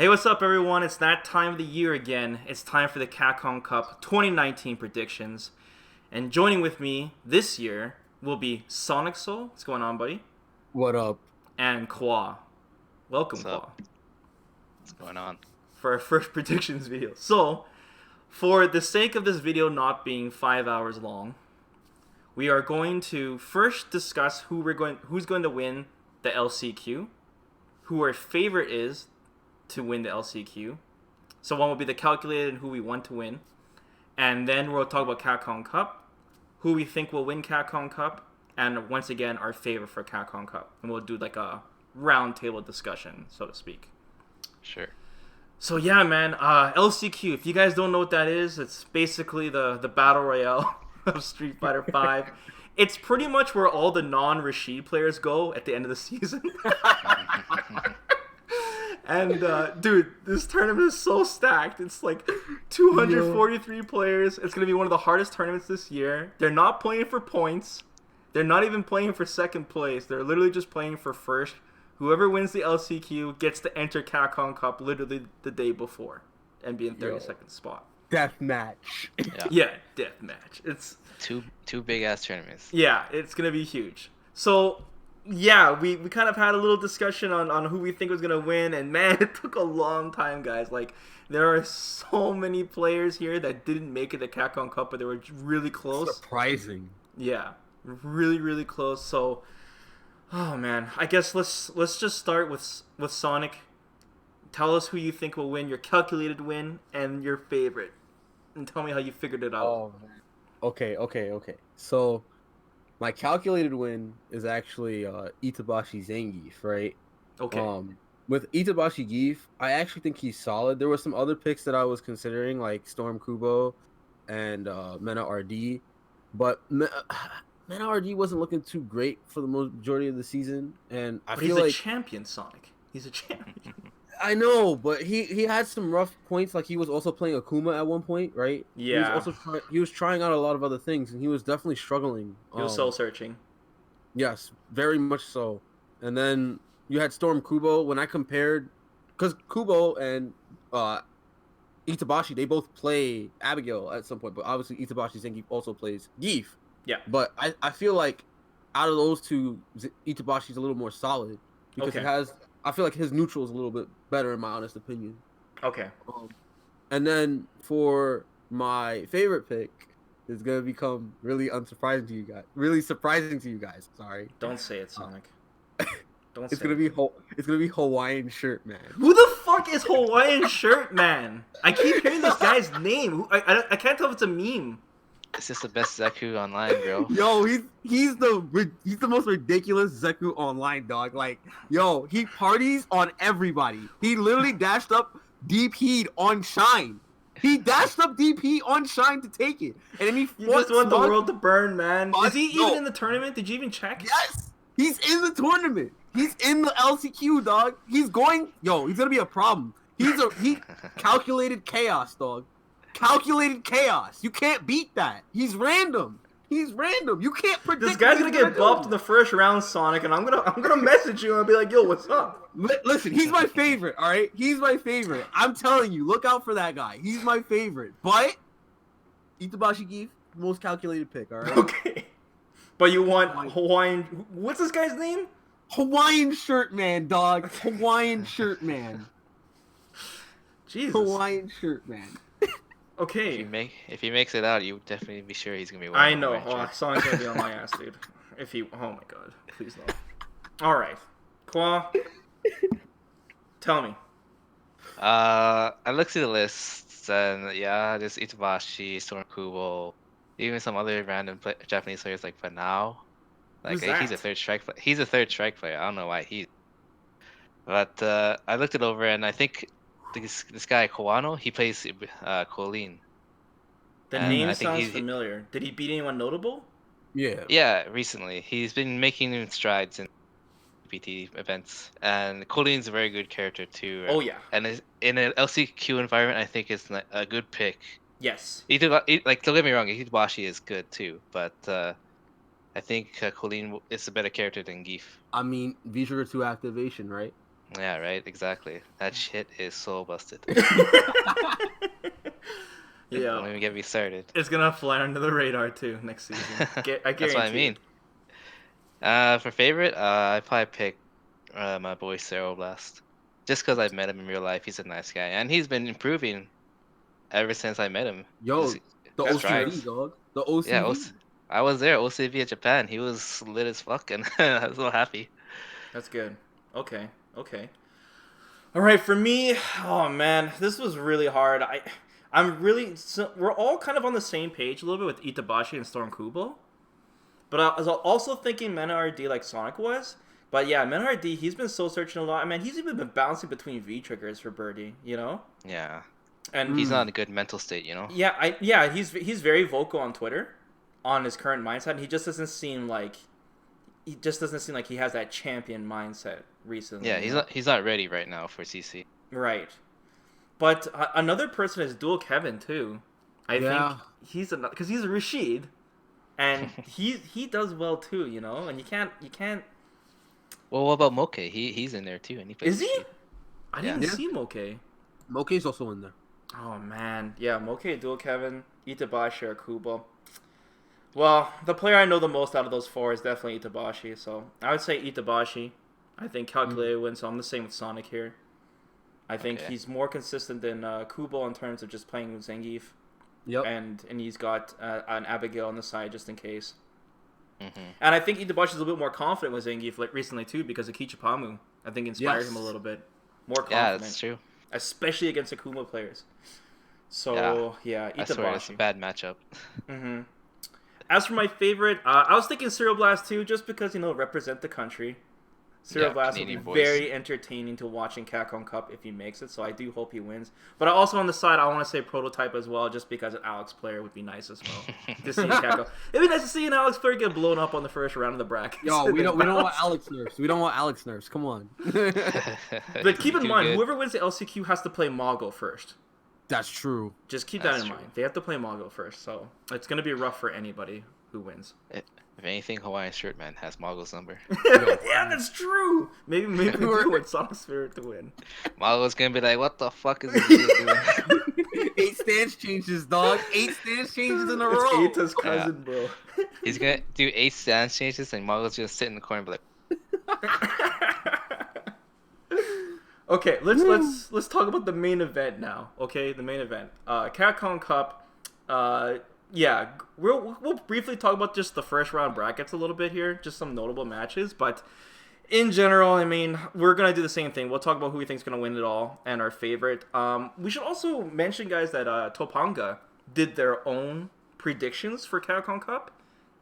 Hey, what's up, everyone? It's that time of the year again. It's time for the Capcom Cup 2019 predictions. And joining with me this year will be Sonic Soul. What's going on, buddy? What up? And Kwa. Welcome, What's up? Kwa, What's going on? for our first predictions video. So, for the sake of this video not being 5 hours long, we are going to first discuss who's going to win the LCQ, who our favorite is to win the LCQ. So one will be the calculated and who we want to win. And then we'll talk about Capcom Cup, who we think will win Capcom Cup, and once again, our favorite for Capcom Cup. And we'll do like a round table discussion, so to speak. Sure. So yeah, man, LCQ, if you guys don't know what that is, it's basically the Battle Royale of Street Fighter V. It's pretty much where all the non-Rashid players go at the end of the season. And, dude, this tournament is so stacked. It's like 243 players. It's going to be one of the hardest tournaments this year. They're not playing for points. They're not even playing for second place. They're literally just playing for first. Whoever wins the LCQ gets to enter Capcom Cup literally the day before and be in 32nd spot. Death match. Yeah, death match. It's two big ass tournaments. Yeah, it's going to be huge. So, yeah, we kind of had a little discussion on who we think was going to win, and man, it took a long time, guys. Like, there are so many players here that didn't make it to Capcom Cup, but they were really close. Surprising. Yeah, really, really close. So, oh man, I guess let's just start with Sonic. Tell us who you think will win, your calculated win, and your favorite. And tell me how you figured it out. Oh, man. Okay. So, my calculated win is actually Itabashi Zangief, right? Okay. With Itabashi Gief, I actually think he's solid. There were some other picks that I was considering, like Storm Kubo and Mena RD, but Mena RD wasn't looking too great for the majority of the season, and I But feel he's a like champion, Sonic. He's a champion. I know, but he had some rough points. Like he was also playing Akuma at one point, right? Yeah. He was trying out a lot of other things, and he was definitely struggling. He was soul searching. Yes, very much so. And then you had Storm Kubo. When I compared, because Kubo and Itabashi, they both play Abigail at some point, but obviously Itabashi Zangief also plays Gief. Yeah. But I feel like out of those two, Itabashi's a little more solid because I feel like his neutral is a little bit better in my honest opinion. Okay. And then for my favorite pick, is gonna become really unsurprising to you guys. Really surprising to you guys. Sorry. Don't say it, Sonic. Don't say It's gonna be Hawaiian Shirt Man. Who the fuck is Hawaiian Shirt Man? I keep hearing this guy's name. I can't tell if it's a meme. It's just the best Zeku online, bro. Yo, he's the most ridiculous Zeku online dog. Like, yo, he parties on everybody. He literally dashed up DP'd on Shine. He dashed up DP on Shine to take it, and then You just want the world to burn, man. Is he even in the tournament? Did you even check? Yes, he's in the tournament. He's in the LCQ, dog. He's gonna be a problem. He calculated chaos, dog. Calculated chaos. You can't beat that. He's random. You can't predict. This guy's gonna get bumped in the first round, Sonic, and I'm gonna message you and be like, "Yo, what's up?" Listen, he's my favorite. All right, he's my favorite. I'm telling you, look out for that guy. He's my favorite. But Itabashi Gief, most calculated pick. All right. Okay. But you want Hawaiian? What's this guy's name? Hawaiian Shirt Man, dog. Hawaiian Shirt Man. Jesus. Hawaiian Shirt Man. Okay. If he makes it out, you definitely be sure he's gonna be winning. I know. Sonic's gonna be on my ass, dude. Oh my god, please no. All right, Kwa, tell me. I looked through the lists and yeah, there's Itabashi, Storm Kubo, even some other random Japanese players like Fanao. Like Who's that? he's a third strike. He's a third strike player. I don't know why But I looked it over and I think this guy Kawano, he plays Colleen. The And name I think sounds familiar. Did he beat anyone notable? Yeah. Yeah, recently he's been making strides in PT events, and Colleen's a very good character too. Oh yeah. And in an LCQ environment, I think it's a good pick. Yes. Like, don't get me wrong, Itabashi is good too, but I think Colleen is a better character than Gief. I mean, V-Trigger 2 activation, right? Yeah, right. Exactly. That shit is so busted. Yeah, Don't even get me started. it's gonna fly under the radar too next season. I That's what I guarantee mean. it. For favorite, I probably pick my boy Blast. Just because I've met him in real life, he's a nice guy, and he's been improving ever since I met him. Yo, Just the That's true. OCV strides. dog. The Yeah, OCV. I was there, OCV at Japan. He was lit as fuck, and I was so happy. That's good. Okay. Okay. All right, for me, oh man, this was really hard. We're all kind of on the same page a little bit with Itabashi and Storm Kubo, but I was also thinking Mena RD like Sonic was. But yeah, Mena RD, he's been soul searching a lot. I mean, he's even been bouncing between V triggers for Birdie, you know. Yeah, And he's not in a good mental state, you know. he's very vocal on Twitter, on his current mindset. And he just doesn't seem like he has that champion mindset recently. Yeah, you know? he's not ready right now for CC. Right. But another person is Dual Kevin too. I Yeah. think because he's a Rashid, and he does well too, you know. And you can't. Well, what about Moke? He's in there too, and he plays. Is he? Rashid. I Yeah. didn't Yeah. see Moke. Moke's also in there. Oh man, yeah, Moke, Dual Kevin, Itabashi, or Kubo. Well, the player I know the most out of those four is definitely Itabashi. So I would say Itabashi. I think calculated win. So I'm the same with Sonic here. I think Okay. he's more consistent than Kubo in terms of just playing with Zangief. Yep. And he's got an Abigail on the side just in case. Mm-hmm. And I think Itabashi is a little bit more confident with Zangief like recently too because of Kichipamu. I think inspired him a little bit. More confident. Yeah, that's true. Especially against Akuma players. So, yeah, I swear it's a Itabashi. bad matchup. Mm-hmm. As for my favorite, I was thinking Cereal Blast too, just because, represent the country. Cereal Blast will be Canadian boys. very entertaining to watch in Capcom Cup if he makes it, so I do hope he wins. But also on the side, I want to say Prototype as well, just because an Alex player would be nice as well to see in Capcom. It'd be nice to see an Alex player get blown up on the first round of the bracket. Yo, we don't want Alex nerfs. We don't want Alex nerfs. Come on. But keep in Too mind, good. whoever wins the LCQ has to play Moggle first. That's true. Just keep That's that in true. mind. They have to play Moggle first, so it's gonna be rough for anybody who wins. If anything, Hawaiian Shirt Man has Moggle's number. Yeah, that's true. Maybe we do want Sonic Spirit to win. Moggle's gonna be like, "What the fuck is this dude doing?" 8 stance changes, dog. 8 stance changes in a It's row. Eita's cousin, bro. He's gonna do 8 stance changes, and Moggle's just sit in the corner and be like, Okay, let's talk about the main event now. Okay, the main event. Capcom Cup. Yeah, we'll briefly talk about just the first round brackets a little bit here, just some notable matches. But in general, I mean, we're gonna do the same thing. We'll talk about who we think's gonna win it all and our favorite. We should also mention, guys, that Topanga did their own predictions for Capcom Cup,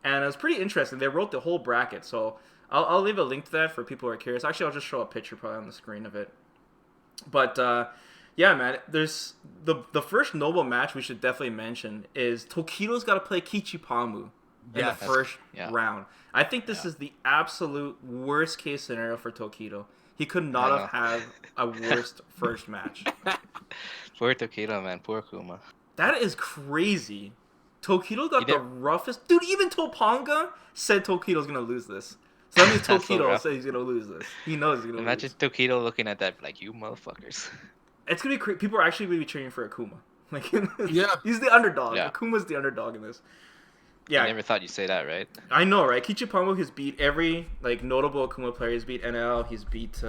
and it was pretty interesting. They wrote the whole bracket, so I'll leave a link to that for people who are curious. Actually, I'll just show a picture probably on the screen of it. But yeah, man, there's the first noble match we should definitely mention is Tokido's got to play Kichipamu in the Yes. first Yeah. round. I think this Yeah. is the absolute worst case scenario for Tokido. He could not I have had a worst first match. "Poor Tokido, man. Poor Kuma." That is crazy. Tokido got He the did- roughest. Dude, even Topanga said Tokido's gonna lose this. So that means That's so Tokido rough. said he's gonna lose this. He knows he's gonna Imagine lose. Tokido looking at that like, "You motherfuckers." It's gonna be people are actually gonna be cheering for Akuma. Like, Yeah. he's the underdog. Yeah. Akuma's the underdog in this. I Yeah, never thought you'd say that, right? I know, right? Kichipamu has beat every notable Akuma player. He's beat NL. He's beat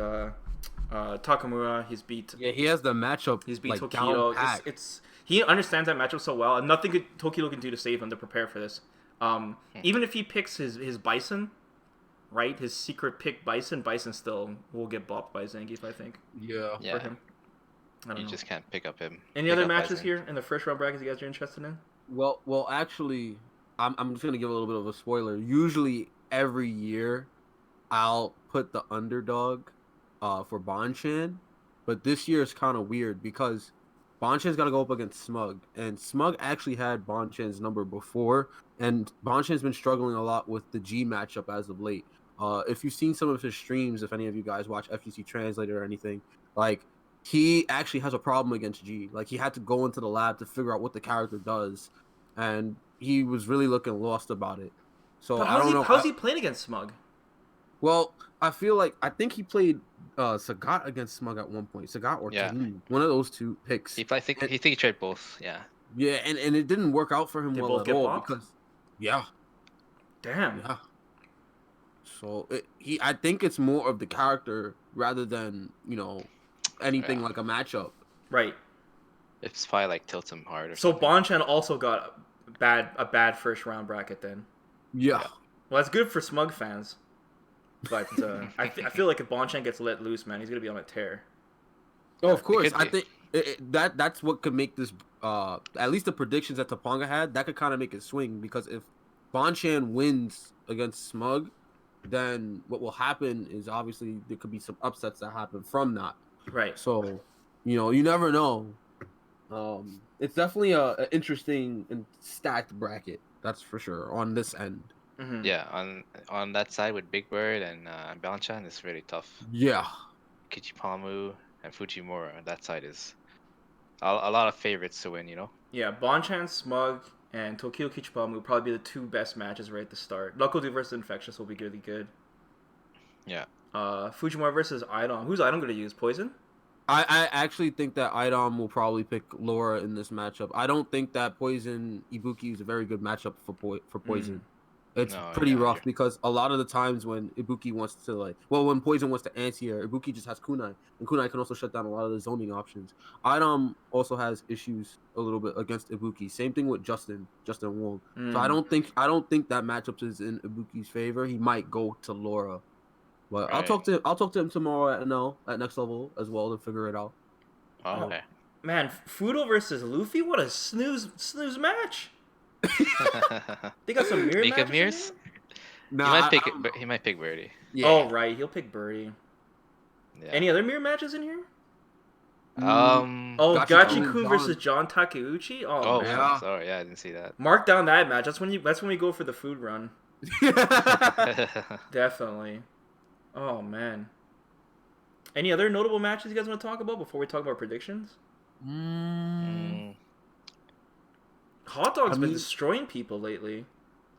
Takamura. He's beat Yeah, he has the matchup. He's beat like, Tokido. down pat. It's he understands that matchup so well, and nothing Tokido can do to save him to prepare for this. Even if he picks his Bison, right? His secret pick Bison still will get bopped by Zangief, I think, Yeah. Yeah. for him. I don't You know. just can't pick up him. Any pick other up matches Bison. here in the first round brackets you guys are interested in? Well, actually, I'm just gonna give a little bit of a spoiler. Usually, every year, I'll put the underdog, for Bonchan, but this year is kind of weird because Bonchan's got to go up against Smug, and Smug actually had Bonchan's number before, and Bonchan's been struggling a lot with the G matchup as of late. If you've seen some of his streams, if any of you guys watch FGC Translator or anything, like, he actually has a problem against G. Like, he had to go into the lab to figure out what the character does, and he was really looking lost about it. So But I don't know. how's he playing against Smug? Well, I think he played Sagat against Smug at one point. Sagat or Yeah. Tahini. One of those two picks. I think And, he tried both. Yeah. yeah, and it didn't work out for him They well both at get all popped? because yeah, Damn. yeah. So I think it's more of the character rather than anything Yeah. like a matchup. Right. It's probably like tilts him hard or So something. Bonchan also got a bad first round bracket then. Yeah. Well, that's good for Smug fans. But I feel like if Bonchan gets let loose, man, he's gonna be on a tear. Oh, of course. could I be. think that's what could make this. At least the predictions that Topanga had, that could kind of make it swing because if Bonchan wins against Smug, then what will happen is obviously there could be some upsets that happen from that. Right. So, you never know. It's definitely a interesting and stacked bracket. That's for sure on this end. Mm-hmm. Yeah, on that side with Big Bird and Banchan, it's really tough. Yeah. Kichipamu and Fujimura, that side is a lot of favorites to win, you know? Yeah, Bonchan, Smug, and Tokyo Kichipamu will probably be the two best matches right at the start. Knuckle Dude versus Infectious will be really good. Yeah. Fujimura versus Idom. Who's Idom gonna use? Poison? I actually think that Idom will probably pick Laura in this matchup. I don't think that Poison Ibuki is a very good matchup for Poison. It's No, pretty yeah, rough because a lot of the times when Ibuki wants to when Poison wants to anti-air, Ibuki just has kunai, and kunai can also shut down a lot of the zoning options. Idom also has issues a little bit against Ibuki. Same thing with Justin Wong. So I don't think that matchup is in Ibuki's favor. He might go to Laura. But Right. I'll talk to him tomorrow at next level as well to figure it out. Oh, okay. Man, Fudo versus Luffy? What a snooze match! They got some mirror Speak of matches in mirrors, there? he might pick Birdie. Yeah. Oh, right. He'll pick Birdie. Yeah. Any other mirror matches in here? Um. Oh, Gachi-kun, Gachi-kun versus John Takeuchi? Oh, man. yeah. Sorry, yeah, I didn't see that. Mark down that match. That's when we go for the food run. Definitely. Oh, man. Any other notable matches you guys want to talk about before we talk about predictions? Hot Dog's been destroying people lately.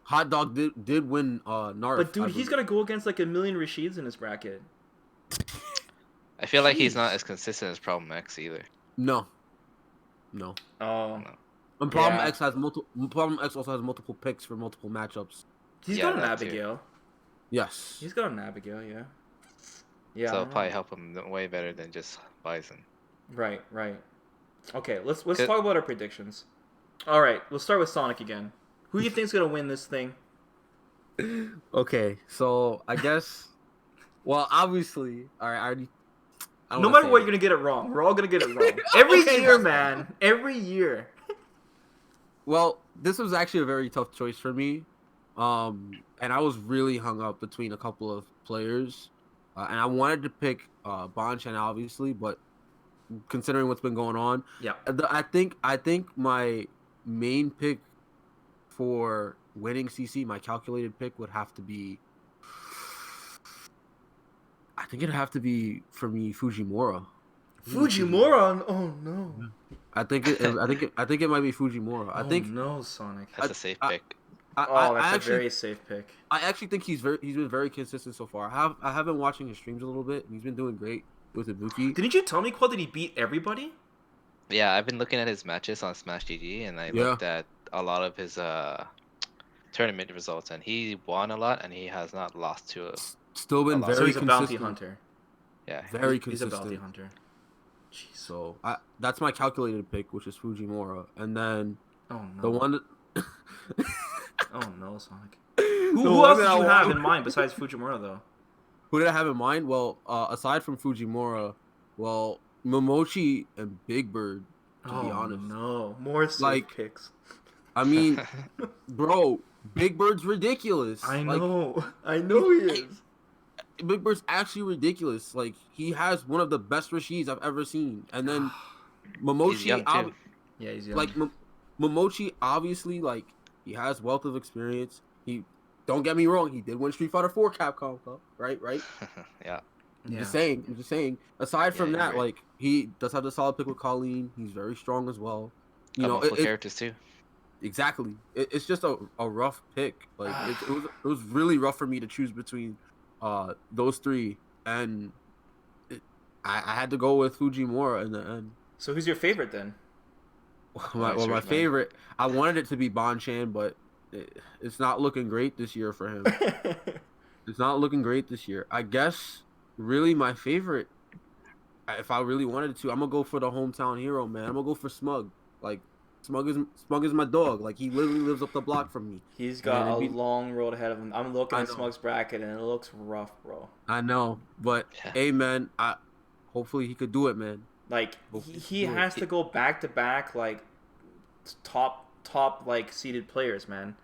Hot Dog did win Narf. But dude, he's gonna go against like a million Rashids in his bracket. I feel like he's Jeez. not as consistent as Problem X either. No. Oh. And Problem Yeah. X has multiple. Problem X also has multiple picks for multiple matchups. He's Yeah, got an that too. Abigail. Yes. He's got an Abigail, yeah. Yeah. So it'll probably help him way better than just Bison. Right. Okay, let's talk about our predictions. All right, we'll start with Sonic again. Who do you think's gonna win this thing? Okay, so I guess. Well, obviously, all right. I don't No wanna matter say what, it. you're gonna get it wrong. We're all gonna get it wrong every Okay, year, that's man. Every year. Well, this was actually a very tough choice for me, and I was really hung up between a couple of players, and I wanted to pick Bonchan obviously, but considering what's been going on, Yeah. I think my main pick for winning CC, my calculated pick would have to be. I think it'd have to be for me Fujimura. Fujimura. Oh no. I think it might be Fujimura. I think no, Sonic. That's a safe pick. That's a very safe pick. I actually think he's been very consistent so far. I have been watching his streams a little bit, and he's been doing great with Ibuki. Didn't you tell me, Quad, that he beat everybody? Yeah, I've been looking at his matches on Smash GG, and I looked at a lot of his tournament results, and he won a lot, and he has not lost to a. Still been very So he's a consistent. bounty hunter. Yeah. Very He's a consistent. bounty hunter. Jeez. So that's my calculated pick, which is Fujimura, and then Oh no. the one. Oh no, Sonic. The Who one else that did I you have want- in mind besides Fujimura, though? Who did I have in mind? Well, aside from Fujimura, Momochi and Big Bird. To be honest, no, more safe Like, picks. I mean, bro, Big Bird's ridiculous. I Like, know he is. Big Bird's actually ridiculous. Like, he has one of the best Rashids I've ever seen, and then Momochi. He's young too. Yeah, he's young. Like Momochi, obviously, like he has wealth of experience. He, don't get me wrong, he did win Street Fighter 4 Capcom Cup, right? Yeah. I'm just saying. Aside from you're that, right. like he does have the solid pick with Colleen. He's very strong as well. You know, Multiple characters too. exactly. It's just a rough pick. Like it was really rough for me to choose between those three, and I had to go with Fujimura in the end. So who's your favorite then? My favorite. I wanted it to be Bonchan, but it's not looking great this year for him. It's not looking great this year. I guess really my favorite, if I really wanted to, I'm gonna go for the hometown hero, man. I'm gonna go for Smug. Like Smug is my dog. Like he literally lives up the block from me. He's got a long road ahead of him. I'm looking at Smug's bracket and it looks rough, bro. I know, but hey, man, hopefully he could do it, man. Like he has to go back to back like top like seeded players, man.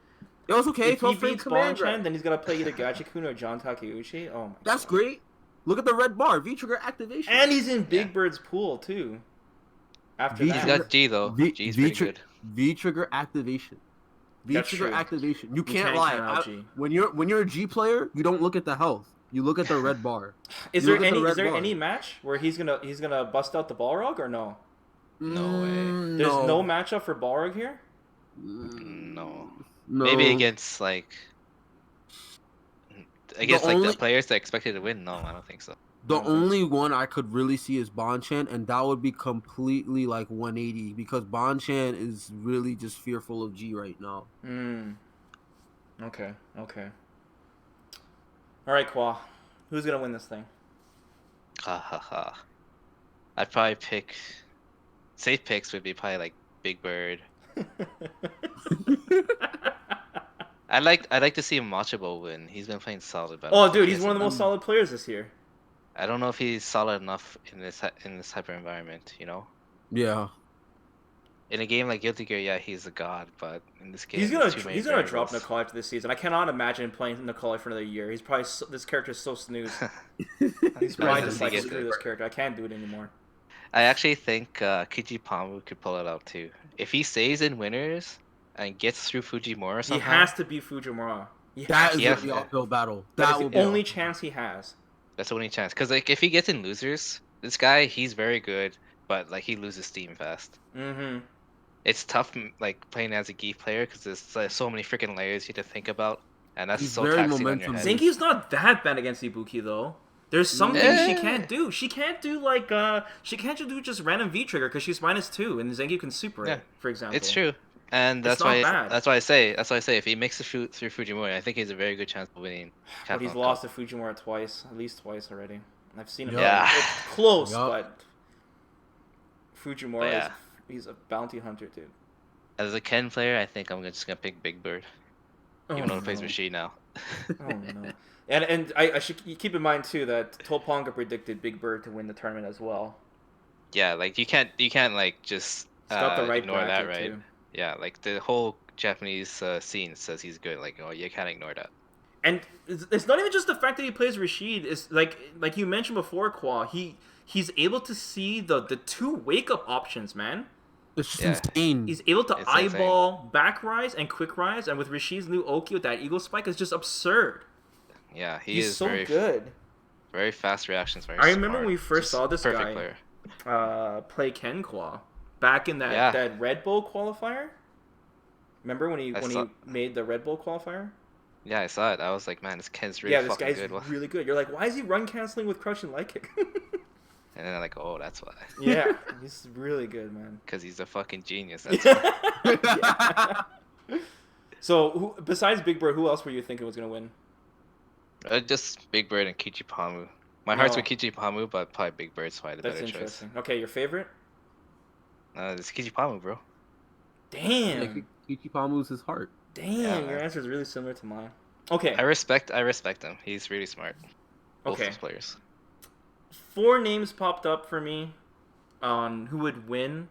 It was okay. If he beats Bonchan, then he's gonna play either Gachikun or John Takeuchi. Oh my That's God. great. Look at the red bar, V-trigger activation. And he's in Big Bird's pool too. After He's that, got G though. G's pretty good. V-trigger activation. V-trigger activation. You can't count lie. out G. When you're a G player, you don't look at the health. You look at the red bar. Is there any match where he's gonna bust out the Balrog or no? No way. There's no matchup for Balrog here? No. Maybe against the players that expected to win. No, I don't think so. The only one I could really see is Bonchan, and that would be completely like 180 because Bonchan is really just fearful of G right now. Okay. All right, Kwa. Who's gonna win this thing? I'd probably pick. Safe picks would be probably like Big Bird. I'd like to see Machabo win. He's been playing solid. But dude, he's one of the most solid players this year. I don't know if he's solid enough in this type of environment, you know. Yeah. In a game like Guilty Gear, yeah, he's a god, but in this game, he's gonna drop Nicole after this season. I cannot imagine playing Nicole for another year. He's probably this character is so snooze. He's probably just like screw this character. I can't do it anymore. I actually think Kijipamu could pull it out too. If he stays in winners and gets through Fujimura somehow, he has to beat Fujimura. That is the uphill battle. That is the only chance he has. That's the only chance. Because like if he gets in losers, this guy he's very good, but like he loses steam fast. It's tough like playing as a Gi player because there's so many freaking layers you have to think about, and that's so taxing on your head. Zenki's not that bad against Ibuki though. There's some things she can't do. She can't do like she can't do just random V trigger because she's -2 and Zenki can super it, for example. It's true. And that's why I say if he makes it through Fujimura, I think he has a very good chance of winning. But he's lost to Fujimura twice, at least twice already. I've seen him. Yeah, it's close, but Fujimura he's a bounty hunter, dude. As a Ken player, I think I'm just gonna pick Big Bird, even though he plays Rashid now. Oh no! And I should keep in mind too that Topanga predicted Big Bird to win the tournament as well. Yeah, like you can't like just ignore that, right? Too. Yeah, like the whole Japanese scene says he's good. Like, oh, you can't ignore that. And it's not even just the fact that he plays Rashid. It's like you mentioned before, Kwa. He's able to see the two wake up options, man. It's just insane. He's able to eyeball back rise and quick rise, and with Rashid's new Oki with that eagle spike, it's just absurd. Yeah, he's so good. Very fast reactions. I remember when we first saw this guy play Ken Kwa back in that Red Bull qualifier. Remember when he made the Red Bull qualifier? Yeah, I saw it. I was like, man, this Ken's really fucking good. Yeah, this guy's really good. You're like, why is he run canceling with crush and light kick? And then I'm like, oh, that's why. Yeah, he's really good, man. Because he's a fucking genius. That's why. So, besides Big Bird, who else were you thinking was going to win? Just Big Bird and Kichipamu. My heart's with Kichipamu, but probably Big Bird's probably the better choice. Okay, your favorite? It's Kichipamu, bro. Damn. Kichipamu's his heart. Damn, your answer is really similar to mine. Okay. I respect him. He's really smart. Both those players. 4 names popped up for me on who would win.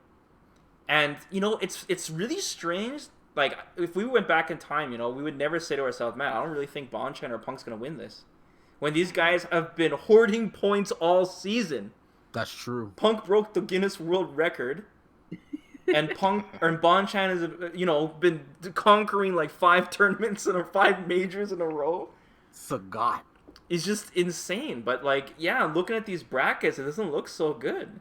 And, it's really strange. Like, if we went back in time, we would never say to ourselves, man, I don't really think Bonchan or Punk's going to win this. When these guys have been hoarding points all season. That's true. Punk broke the Guinness World Record. And Bonchan has, been conquering like 5 tournaments or 5 majors in a row. Forgot. It's just insane. But looking at these brackets, it doesn't look so good,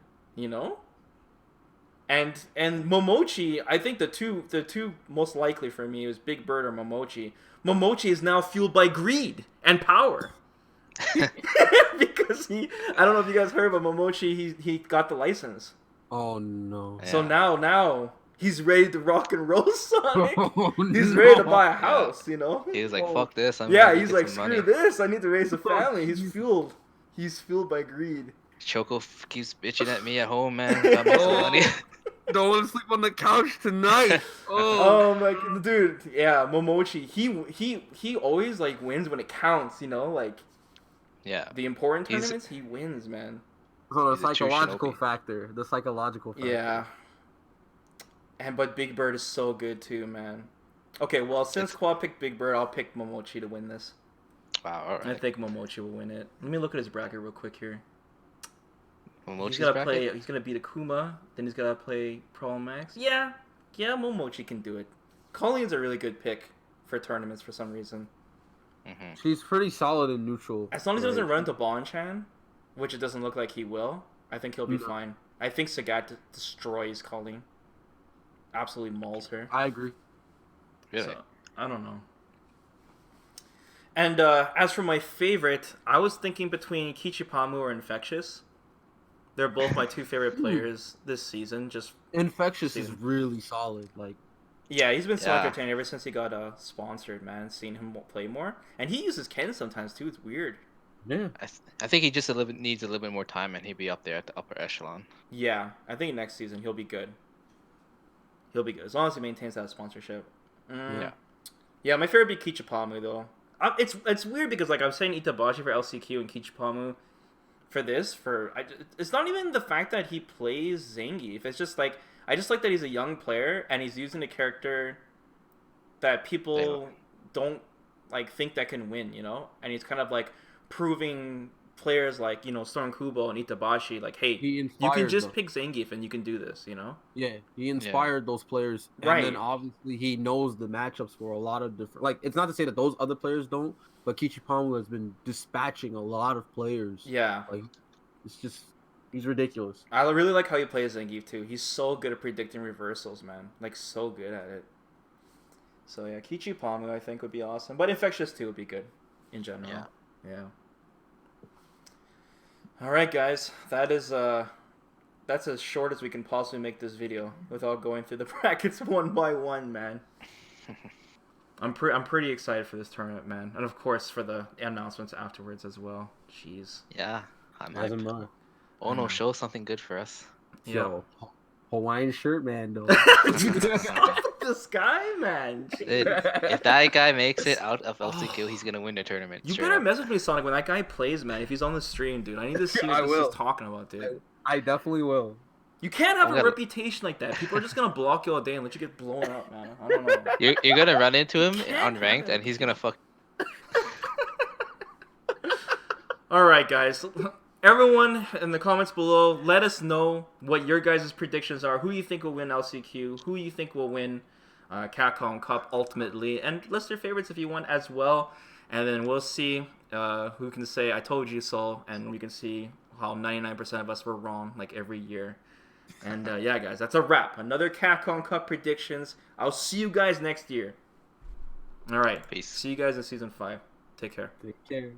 And Momochi, I think the two most likely for me was Big Bird or Momochi. Momochi is now fueled by greed and power. Because I don't know if you guys heard, but Momochi, he got the license. Oh no. So now he's ready to rock and roll, Sonic. Oh, He's no. ready to buy a house, you know? He was like, fuck this. I'm Yeah, ready to he's get like, some screw money. this. I need to raise a family. He's jeez. fueled. He's fueled by greed. Choco keeps bitching at me at home, man. Gotta make some money. Don't want to sleep on the couch tonight. Oh my dude, yeah, Momochi. He always like wins when it counts, you know, like Yeah. the important tournaments. He wins, man. So the He's a true psychological shinobi. factor. The psychological factor. Yeah. But Big Bird is so good too, man. Okay, well, since Quad picked Big Bird, I'll pick Momochi to win this. Wow, I alright. think Momochi will win it. Let me look at his bracket real quick here. Momochi's He's bracket? He's gonna beat Akuma. Then he's gotta play Pro Max. Yeah, Momochi can do it. Colleen's a really good pick for tournaments for some reason. Mm-hmm. She's pretty solid in neutral. As long as he doesn't run to Bonchan, which it doesn't look like he will, I think he'll be fine. I think Sagat destroys Colleen. Absolutely mauls her. I agree. Really? So, I don't know. And as for my favorite, I was thinking between Kichipamu or Infectious. They're both my two favorite players this season. Just Infectious is really solid. Like, yeah, he's been so Yeah. entertaining ever since he got sponsored, man. Seeing him play more, and he uses Ken sometimes too. It's weird. yeah. I think he just needs a little bit more time, and he'd be up there at the upper echelon. Yeah, I think next season he'll be good. He'll be good as long as he maintains that sponsorship. Yeah. Yeah, my favorite would be Kichipamu though. It's weird because like I was saying Itabashi for LCQ and Kichipamu for this it's not even the fact that he plays Zangief. It's just like I just like that he's a young player and he's using a character that people don't like think that can win, you know? And he's kind of like proving players like, you know, Storm Kubo and Itabashi like, hey, He you can inspired just them. pick Zangief and you can do this, you know? Yeah, he inspired those players, and Right. then obviously he knows the matchups for a lot of different. Like, it's not to say that those other players don't, but Kichipamu has been dispatching a lot of players. Yeah. Like, it's just he's ridiculous. I really like how he plays Zangief too. He's so good at predicting reversals, man. Like so good at it. So yeah, Kichipamu I think would be awesome, but Infectious too would be good in general. Yeah. All right, guys, that's as short as we can possibly make this video without going through the brackets one by one, man. I'm pretty excited for this tournament, man, and of course for the announcements afterwards as well. Jeez. Yeah, I'm As am hyped. I. Oh no, show something good for us. Yo, Hawaiian shirt man though. This guy, man. Dude, if that guy makes it out of LCQ, he's gonna win the tournament. You straight better up. message me, Sonic, when that guy plays, man. If he's on the stream, dude, I need to see I what this will. is talking about, dude. I definitely will. You can't have I'm a gonna- reputation like that. People are just gonna block you all day and let you get blown up, man. I don't know. You're gonna run into him can't on ranked, have it. and he's gonna fuck. All right, guys. Everyone in the comments below, let us know what your guys' predictions are. Who you think will win LCQ? Who you think will win Capcom Cup ultimately? And list your favorites if you want as well. And then we'll see who can say "I told you so," and we can see how 99% of us were wrong, like every year. And yeah, guys, that's a wrap. Another Capcom Cup predictions. I'll see you guys next year. All right. Peace. See you guys in season 5. Take care. Take care.